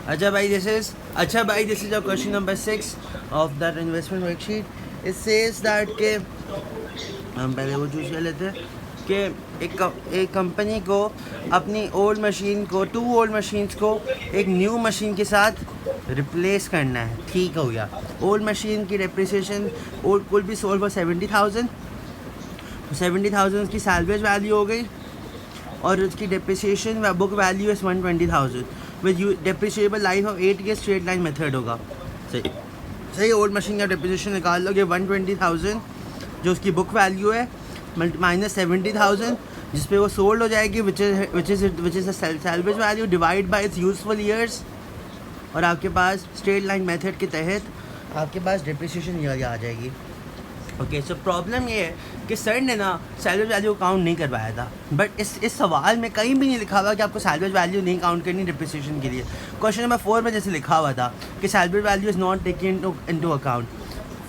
अच्छा भाई, this is our question number 6 of that investment worksheet. It says that के हम पहले वो चूज़ कर लेते हैं कि एक कंपनी को अपनी ओल्ड मशीन को 2 ओल्ड मशीन्स को एक न्यू मशीन के साथ रिप्लेस करना है. ठीक हो गया. ओल्ड मशीन की डेप्रिसिएशन कुल भी सोल्ड फॉर 70,000. 70,000 उसकी सैल्वेज वैल्यू हो गई और उसकी depreciation book value is 120,000 with depreciable life of 8 year straight line method होगा. सही. ओल्ड मशीन का डेप्रिसिएशन निकाल लोगे 120,000 जो उसकी बुक वैल्यू है माइनस 70,000 जिस पे वो सोल्ड हो जाएगी which is salvage value divide by it's useful years और आपके पास स्ट्रेट लाइन मेथड के तहत आपके पास डेप्रिसिएशन ईयर आ जाएगी. ओके. सो प्रॉब्लम ये है कि सर ने ना सैल्वेज वैल्यू काउंट नहीं करवाया था. बट इस सवाल में कहीं भी नहीं लिखा हुआ कि आपको सैल्वेज वैल्यू नहीं काउंट करनी डेप्रिसिएशन के लिए. क्वेश्चन नंबर 4 में जैसे लिखा हुआ था कि salvage value is not taken into account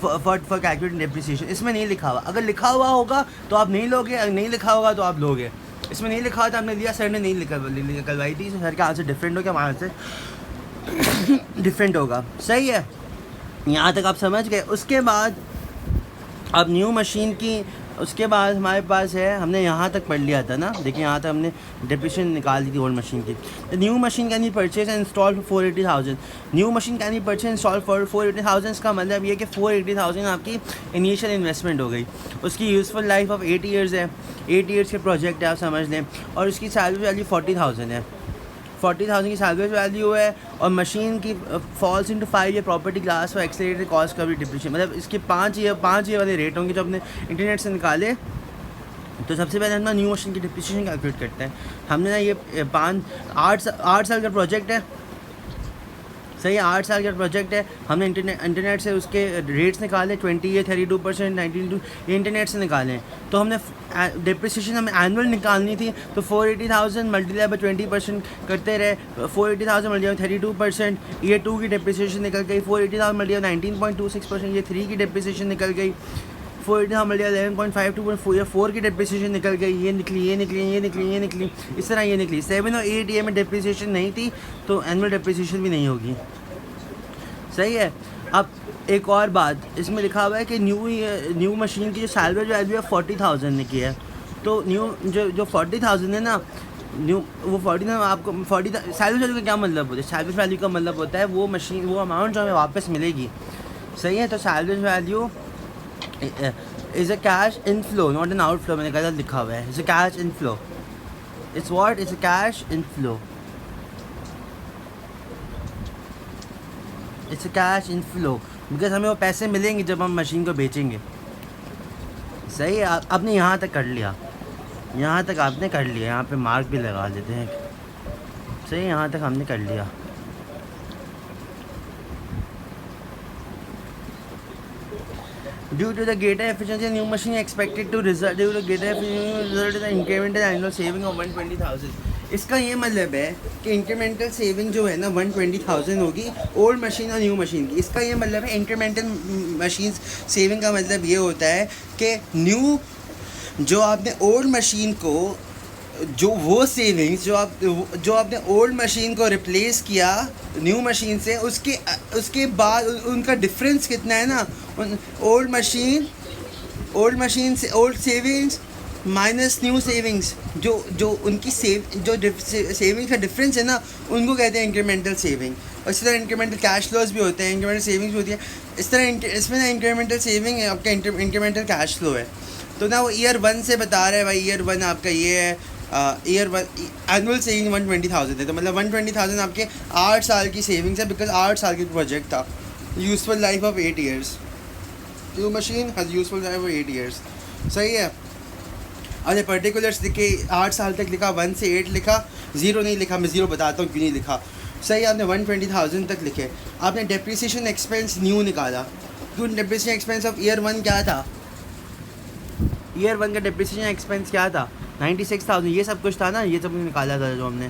for calculating depreciation. इसमें नहीं लिखा हुआ. अगर लिखा हुआ होगा तो आप नहीं लोगे, अगर नहीं लिखा होगा तो आप लोगे. इसमें नहीं लिखा हुआ था, आपने लिया. सर ने नहीं निकलवाई थी. सर का आंसर डिफरेंट हो गया, हमारा आंसर डिफरेंट होगा. सही है. यहाँ तक आप समझ गए. उसके बाद अब न्यू मशीन की उसके बाद हमारे पास है, हमने यहाँ तक पढ़ लिया था ना. देखिए यहाँ तक हमने डेप्रिसिएशन निकाल दी थी ओल्ड मशीन की. New machine can be purchase and install for 480,000. New machine can be purchase install for 480,000. इसका मतलब ये कि 480,000 आपकी इनिशियल इन्वेस्टमेंट हो गई. उसकी यूजफुल लाइफ ऑफ 8 ईयर्स है. 8 ईयर्स के प्रोजेक्ट है, आप समझ लें. और उसकी सैलरी वैल्यू 40,000 है. 40,000 की सैलरी वैल्यू है और मशीन की falls into 5 year property class और एक्सेलरेटेड कॉस्ट का भी डिप्रिशिएशन. मतलब इसके 5 ईयर वाले रेट होंगे जो अपने इंटरनेट से निकाले. तो सबसे पहले हम ना न्यू मशीन की डिप्रिशिएशन कैलकुलेट करते हैं. हमने ना ये 8 साल का प्रोजेक्ट है. सही है. 8 साल का प्रोजेक्ट है. हमने इंटरनेट से उसके रेट्स निकाले 20 ईयर 32%, 19 ये इंटरनेट से निकाले. तो हमने डेप्रिसिएशन हमें एनुअल निकालनी थी. तो 480,000 मल्टीप्लाई बाई 20% करते रहे. 480,000 मल्टीप्लाई 32%. ईयर 2 की डेप्रिसिएशन निकल गई. 480,000 मल्टीप्लाई 19.26%. ईयर 3 की डेप्रिसिएशन निकल गई. 480,000 मल्टीप्लाई 11.52%. ईयर 4 की डेप्रिसिएशन निकल गई. ये निकली. इस तरह ये निकली. 7 और 8 ईयर में डेप्रिसिएशन नहीं थी तो एनुअल डेप्रिसिएशन भी नहीं होगी. सही है. अब एक और बात इसमें लिखा हुआ है कि न्यू मशीन की जो सैलवेज वैल्यू है 40,000 ने की है. तो न्यू जो 40,000 है ना, न्यू वो 40 आपको 40 सैलवेज वैल्यू का क्या मतलब होता है? सैलवेज वैल्यू का मतलब होता है वो मशीन वो अमाउंट जो हमें वापस मिलेगी. सही है. तो salvage value is a cash inflow not an outflow. मैंने गलत लिखा हुआ है. Is a cash inflow. It's what? Is a cash inflow. It's a cash inflow because हमें वो पैसे मिलेंगे जब हम मशीन को बेचेंगे. सही है. आपने यहाँ तक कर लिया. यहाँ तक आपने कर लिया. यहाँ पे मार्क भी लगा देते हैं. सही है. यहाँ तक हमने कर लिया. Due to the greater efficiency, new machine is expected to result in the incremental annual saving of 120,000. इसका ये मतलब है कि इंक्रीमेंटल सेविंग जो है ना 120,000 होगी ओल्ड मशीन और न्यू मशीन की. इसका ये मतलब है इंक्रीमेंटल मशीन सेविंग का मतलब ये होता है कि न्यू जो आपने ओल्ड मशीन को जो वो सेविंग्स जो आपने ओल्ड मशीन को रिप्लेस किया न्यू मशीन से उसके बाद उनका डिफरेंस कितना है ना. ओल्ड मशीन से old savings minus new savings जो उनकी सेविंग्स का डिफरेंस है ना उनको कहते हैं इंक्रीमेंटल सेविंग. और इसी तरह इंक्रीमेंटल कैश फ्लोज भी होते हैं. इंक्रीमेंटल सेविंग्स भी होती है. इस तरह इसमें ना इंक्रीमेंटल सेविंग आपका इंक्रीमेंटल कैश फ्लो है. तो ना वो ईयर 1 से बता रहा है भाई. ईयर 1 आपका ये है. ईयर 1 एनुअल सेविंग 120,000 है. तो मतलब 120,000 आपके 8 साल की सेविंग्स है बिकॉज 8 साल की प्रोजेक्ट था. Useful life of 8 years. New machine has useful life of 8 years. सही है. अरे पर्टिकुलर्स लिखे 8 साल तक लिखा. 1 से 8 लिखा. 0 नहीं लिखा. मैं 0 बताता हूँ क्यों नहीं लिखा. सही. आपने 120,000 तक लिखे. आपने डेप्रिसिएशन एक्सपेंस न्यू निकाला. क्यों? डेप्रिसिएशन एक्सपेंस ऑफ ईयर 1 क्या था? ईयर 1 का डेप्रिसिएशन एक्सपेंस क्या था? 96,000. ये सब कुछ था ना. ये सब निकाला था जो हमने.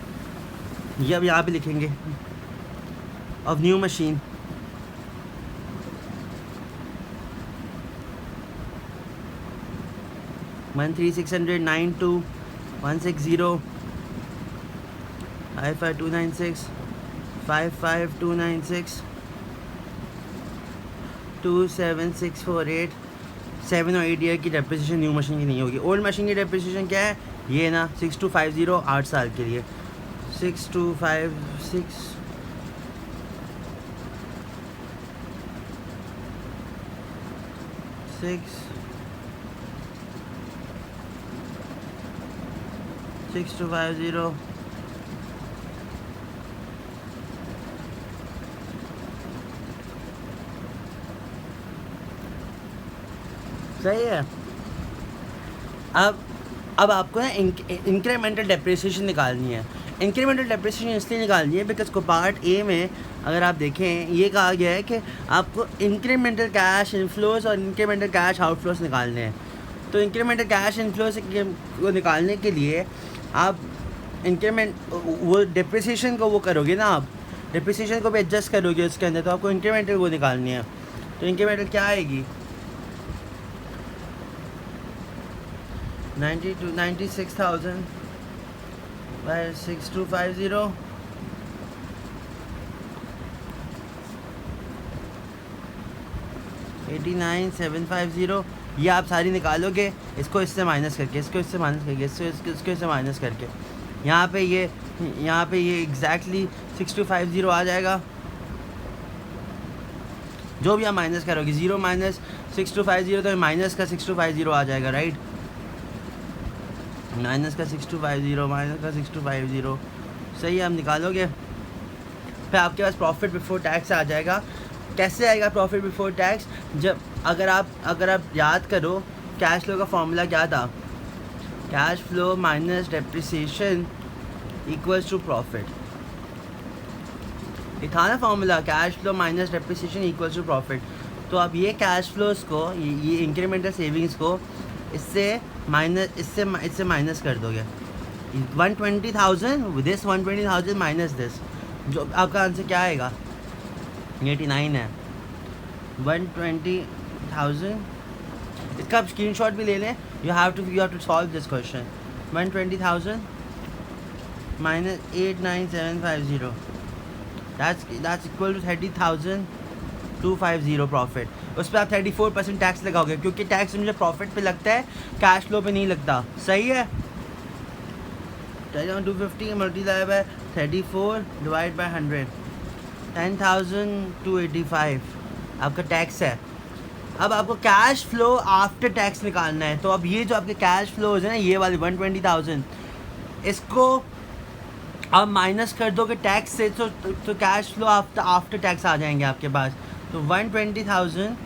ये अब यहाँ पे लिखेंगे ऑफ न्यू मशीन. वन 3600 92 160 55 296 55296 27648 7 और 8 ईयर की डेप्रिसिएशन न्यू मशीन की नहीं होगी। ओल्ड मशीन की डेप्रिसिएशन क्या है ये ना 6250 8 साल के लिए 6256 6250 सही है। अब आपको ना इंक्रीमेंटल डेप्रिसिएशन निकालनी है। इंक्रीमेंटल डेप्रिसिएशन इसलिए निकालनी है बिकॉज को पार्ट ए में अगर आप देखें ये कहा गया है कि आपको इंक्रीमेंटल कैश इनफ्लोज और इंक्रीमेंटल कैश आउटफ्लोज निकालने हैं। तो इंक्रीमेंटल कैश इनफ्लोज को निकालने के लिए आप इंक्रीमेंट वो डेप्रिसिएशन को वो करोगे ना, आप डेप्रिसिएशन को भी एडजस्ट करोगे उसके अंदर, तो आपको इंक्रीमेंटल वो निकालनी है। तो इंक्रीमेंटल क्या आएगी 96,000 by 6250 89,750 ये आप सारी निकालोगे, इसको इससे माइनस करके, इसको इससे माइनस करके, इसको इससे माइनस करके, यहाँ पे ये एग्जैक्टली 6250 आ जाएगा। जो भी आप माइनस करोगे 0 माइनस 6250 तो माइनस का 6250 आ जाएगा, राइट। माइनस का 6250 माइनस का 6250 सही है, आप निकालोगे। फिर आपके पास प्रॉफिट बिफोर टैक्स आ जाएगा। कैसे आएगा प्रॉफिट बिफोर टैक्स? जब अगर आप याद करो कैश फ्लो का फॉर्मूला क्या था, cash flow minus depreciation equals to profit. ये था ना formula, cash flow minus depreciation equals to profit. तो आप ये कैश फ्लोज को, ये इंक्रीमेंटल सेविंग्स को इससे माइनस कर दोगे। 120,000 दिस 120,000 माइनस दिस, जो आपका आंसर क्या आएगा 89 है। 120,000 इसका आप स्क्रीनशॉट भी ले लें। You have to solve this question. 120,000 minus 89,750 that's equal to 30,250 profit. उस पर आप 34% टैक्स लगाओगे क्योंकि टैक्स मुझे प्रॉफिट पे लगता है, कैश फ्लो पे नहीं लगता। सही है। 250 मल्टीप्लाई बाय 34 डिवाइड बाय 100 10,285 आपका टैक्स है। अब आपको कैश फ्लो आफ्टर टैक्स निकालना है। तो अब ये जो आपके कैश फ्लोज है ना, ये वाले 120,000, इसको आप माइनस कर दोगे टैक्स से, तो कैश फ्लो आफ्टर टैक्स आ जाएंगे आपके पास। तो 120,000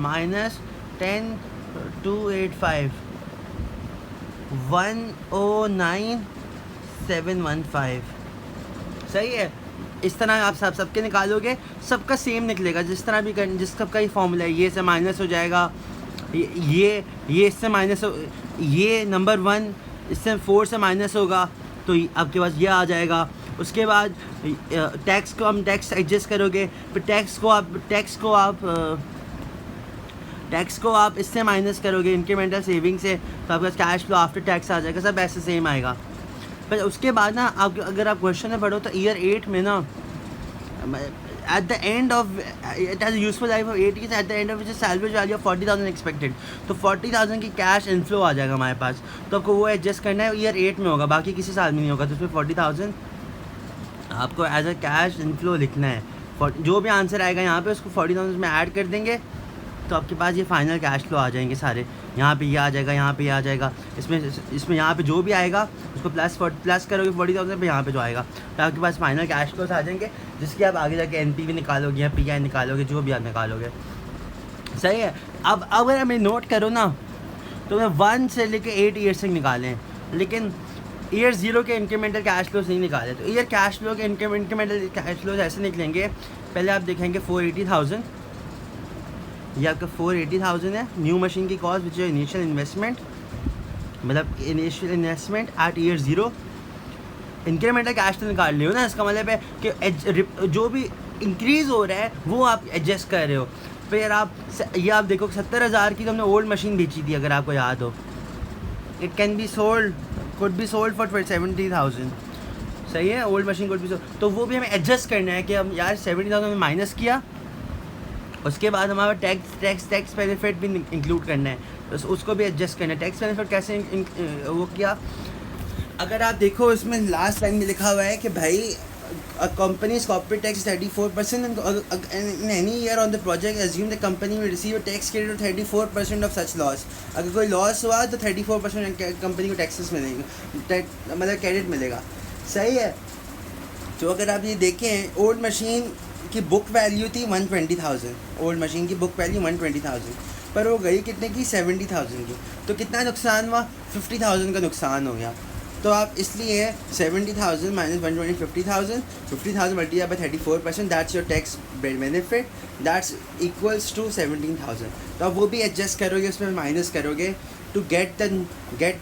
माइनस 10,285 109,715 सही है। इस तरह आप सबके निकालोगे, सबका सेम निकलेगा। जिस तरह भी जिस सबका ही फॉर्मूला है, ये से माइनस हो जाएगा, ये इससे माइनस हो, ये नंबर 1 इससे 4 से माइनस होगा तो आपके पास ये आ जाएगा। उसके बाद टैक्स को हम टैक्स एडजस्ट करोगे, फिर टैक्स को आप इससे माइनस करोगे इंक्रीमेंटल सेविंग से, तो आपके पास कैश फ्लो आफ्टर टैक्स आ जाएगा। सब ऐसे सेम आएगा। पर उसके बाद ना आप अगर आप क्वेश्चन में पढ़ो तो ईयर 8 में ना at the end of it has a useful life of 8 years, at the end of which is salvage value of 40,000 expected। तो 40,000 की कैश इनफ्लो आ जाएगा हमारे पास। तो आपको वो एडजस्ट करना है, ईयर 8 में होगा, बाकी किसी साल में नहीं होगा। तो उसमें 40,000 आपको एज अ कैश इनफ्लो लिखना है। जो भी आंसर आएगा यहाँ पे उसको 40,000 में ऐड कर देंगे, तो आपके पास ये फाइनल कैश फ्लो आ जाएंगे सारे। यहाँ पे ये आ जाएगा, यहाँ पे ये आ जाएगा, इसमें यहाँ पे जो भी आएगा उसको प्लस करोगे 40,000 पे, यहाँ पे जो आएगा तो आपके पास फाइनल कैश फ्लोस आ जाएंगे, जिसकी आप आगे जाके एनपीवी निकालोगे या पीआई निकालोगे, जो भी आप निकालोगे। सही है। अब अगर हमें नोट करो ना, तो मैं 1 से लेके 8 ईयर्स तक निकालें, लेकिन ईयर 0 के इंक्रीमेंटल कैश फ्लोस नहीं निकाले। तो ईयर कैश फ्लो के इंक्रीमेंटल कैश फ्लोस ऐसे निकलेंगे। पहले आप देखेंगे 480,000, ये आपका 480,000 है। न्यू मशीन की कॉस्ट विच है इनिशियल इन्वेस्टमेंट, मतलब initial investment at year 0। Incremental cash तो निकाल रहे हो ना, इसका मतलब है कि जो भी इंक्रीज़ हो रहा है वो आप एडजस्ट कर रहे हो। फिर आप ये देखो 70,000 की तो हमने ओल्ड मशीन बेची थी, अगर आपको याद हो। It can be sold, could be sold for 70,000। सही है, ओल्ड मशीन कोड भी तो वो भी हमें एडजस्ट करना है कि हम यार 70,000 में माइनस किया, उसके बाद हमारा टैक्स बेनिफिट भी इंक्लूड करना है, तो उसको भी एडजस्ट करना है। टैक्स बेनिफिट कैसे वो किया, अगर आप देखो इसमें लास्ट लाइन में लिखा हुआ है कि भाई company's corporate tax is 34% and in any year on the project assume the company will receive a tax credit of 34% of such loss। अगर कोई लॉस हुआ तो 34% कंपनी को टैक्सेस मिलेंगे, मतलब क्रेडिट मिलेगा। सही है। तो अगर आप ये देखें, ओल्ड मशीन की बुक वैल्यू थी 120,000, ओल्ड मशीन की बुक वैल्यू 120,000, पर वो गई कितने की 70,000 की, तो कितना नुकसान हुआ 50,000 का नुकसान हो गया। तो आप इसलिए 70,000 minus 120 50,000, 50,000 multiply by 34%, that's your tax benefit, that's equals to 17,000। तो आप वो भी एडजस्ट करोगे, उसमें माइनस करोगे to get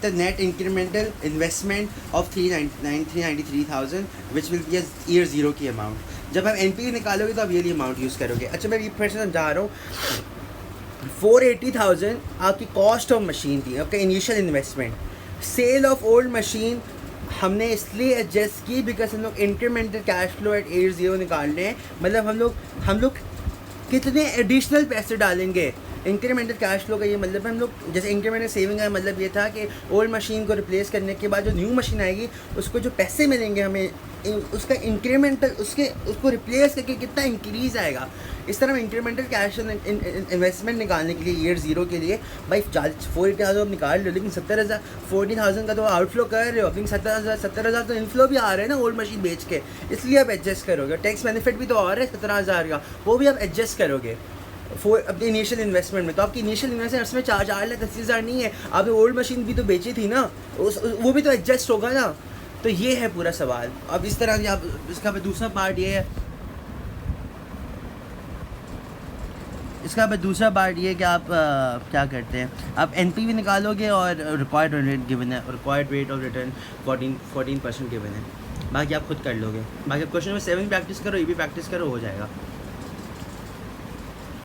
the net incremental investment of 393,000 which will be a year zero की अमाउंट। जब आप NPV निकालोगे तो आप ये अमाउंट यूज़ करोगे। अच्छा, मैं ये फिर से समझा रहा हूँ। 480,000 आपकी कॉस्ट ऑफ मशीन थी, आपका initial investment. Sale of old machine हमने इसलिए एडजस्ट की बिकॉज हम लोग इंक्रीमेंटल कैश फ्लो एट 80 निकालने हैं, मतलब हम लोग कितने एडिशनल पैसे डालेंगे। इंक्रीमेंटल कैश फ्लो का ये मतलब है हम लोग जैसे इंक्रीमेंटल सेविंग का मतलब ये था कि ओल्ड मशीन को रिप्लेस करने के बाद जो न्यू मशीन आएगी उसको जो पैसे मिलेंगे हमें, उसका इंक्रीमेंटल उसको रिप्लेस करके कितना इंक्रीज़ आएगा। इस तरह हम इंक्रीमेंटल कैश इन्वेस्टमेंट निकालने के लिए ईयर ज़ीरो के लिए भाई 40,000 आप निकाल लो, लेकिन 70,000 40,000 का तो आउटफ्लो कर रहे हो, लेकिन 70,000 तो इनफ्लो भी आ रहे हैं ना ओल्ड मशीन बेच के, इसलिए आप एडजस्ट करोगे। टैक्स बेनिफिट भी तो आ रहा है 17,000 का, वो भी आप एडजस्ट करोगे अपने इनिशियल इन्वेस्टमेंट में। तो आपकी इनिशियल इन्वेस्टमेंट उसमें 4,80,000 नहीं है, आपने ओल्ड मशीन भी तो बेची थी ना, वो भी तो एडजस्ट होगा ना। तो ये है पूरा सवाल। अब इस तरह आप इसका दूसरा पार्ट ये है, इसका दूसरा पार्ट ये कि आप क्या करते हैं, आप NPV निकालोगे और रिक्वायर्ड रेट गिवन है, required rate of return 14% given है, बाकी आप खुद कर लोगे। बाकी आप क्वेश्चन में 7 प्रैक्टिस करो, ये भी प्रैक्टिस करो, हो जाएगा।